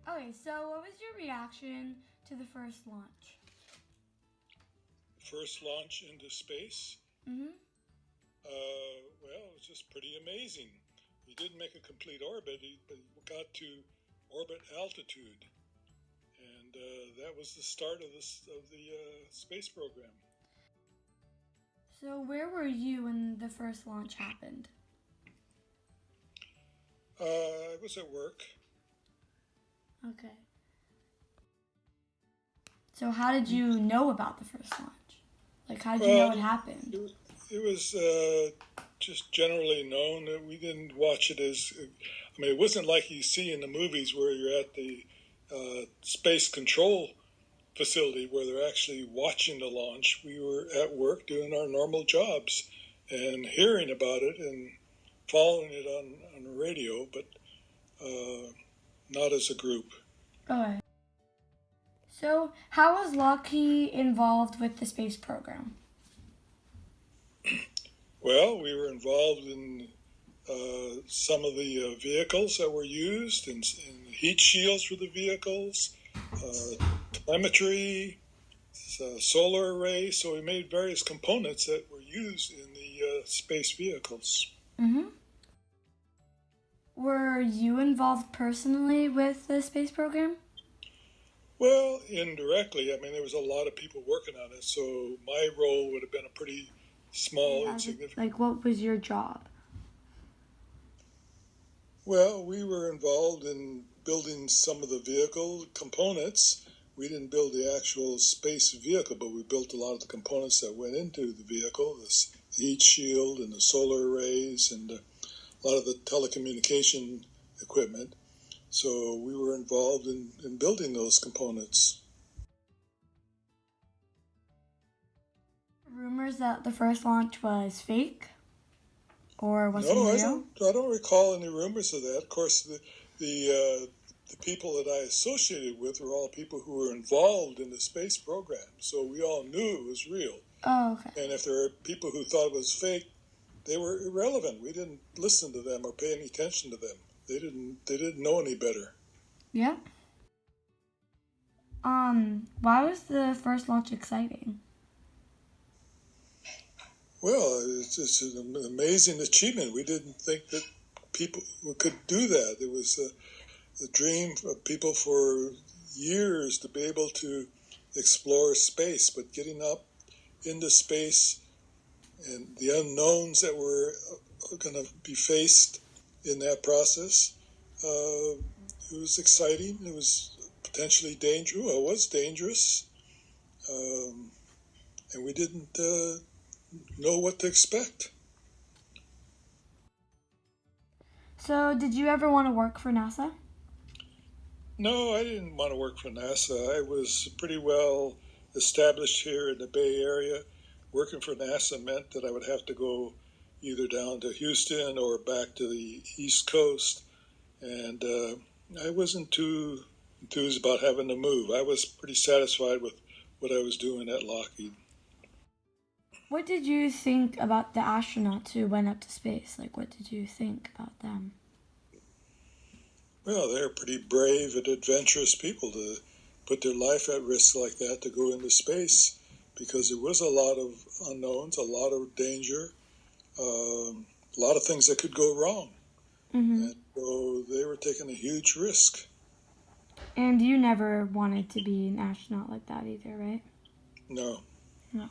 Okay, so what was your reaction to the first launch? First launch into space? Mm-hmm. Well, it was just pretty amazing. He didn't make a complete orbit, but he got to orbit altitude, and that was the start of the space program. So where were you when the first launch happened? I was at work. Okay. So how did you know about the first launch? Like, how did you know Well, it happened? it was just generally known that we didn't watch it as. I mean, it wasn't like you see in the movies where you're at the space control facility where they're actually watching the launch. We were at work doing our normal jobs and hearing about it and following it on the radio, but not as a group. Okay. So how was Lockheed involved with the space program? Well, we were involved in some of the vehicles that were used and heat shields for the vehicles, telemetry, solar arrays. So we made various components that were used in the space vehicles. Mm-hmm. Were you involved personally with the space program? Well, indirectly. I mean, there was a lot of people working on it, so my role would have been a pretty small, insignificant. Like, what was your job? Well, we were involved in building some of the vehicle components. We didn't build the actual space vehicle, but we built a lot of the components that went into the vehicle, the heat shield and the solar arrays and a lot of the telecommunication equipment. So we were involved in building those components. Rumors that the first launch was fake? Or was it No, real? I don't recall any rumors of that. Of course, the people that I associated with were all people who were involved in the space program, so we all knew it was real. Oh, okay. And if there were people who thought it was fake, they were irrelevant. We didn't listen to them or pay any attention to them. They didn't know any better. Yeah. Why was the first launch exciting? Well, it's an amazing achievement. We didn't think that people could do that. It was the dream of people for years to be able to explore space, but getting up into space and the unknowns that were going to be faced in that process, it was exciting. It was potentially dangerous. Well, it was dangerous, and we didn't know what to expect. So, did you ever want to work for NASA? No, I didn't want to work for NASA. I was pretty well established here in the Bay Area. Working for NASA meant that I would have to go either down to Houston or back to the East Coast. And I wasn't too enthused about having to move. I was pretty satisfied with what I was doing at Lockheed. What did you think about the astronauts who went up to space? Like, what did you think about them? Well, they're pretty brave and adventurous people to put their life at risk like that to go into space, because there was a lot of unknowns, a lot of danger, a lot of things that could go wrong. Mm-hmm. And so they were taking a huge risk. And you never wanted to be an astronaut like that either, right? No. No.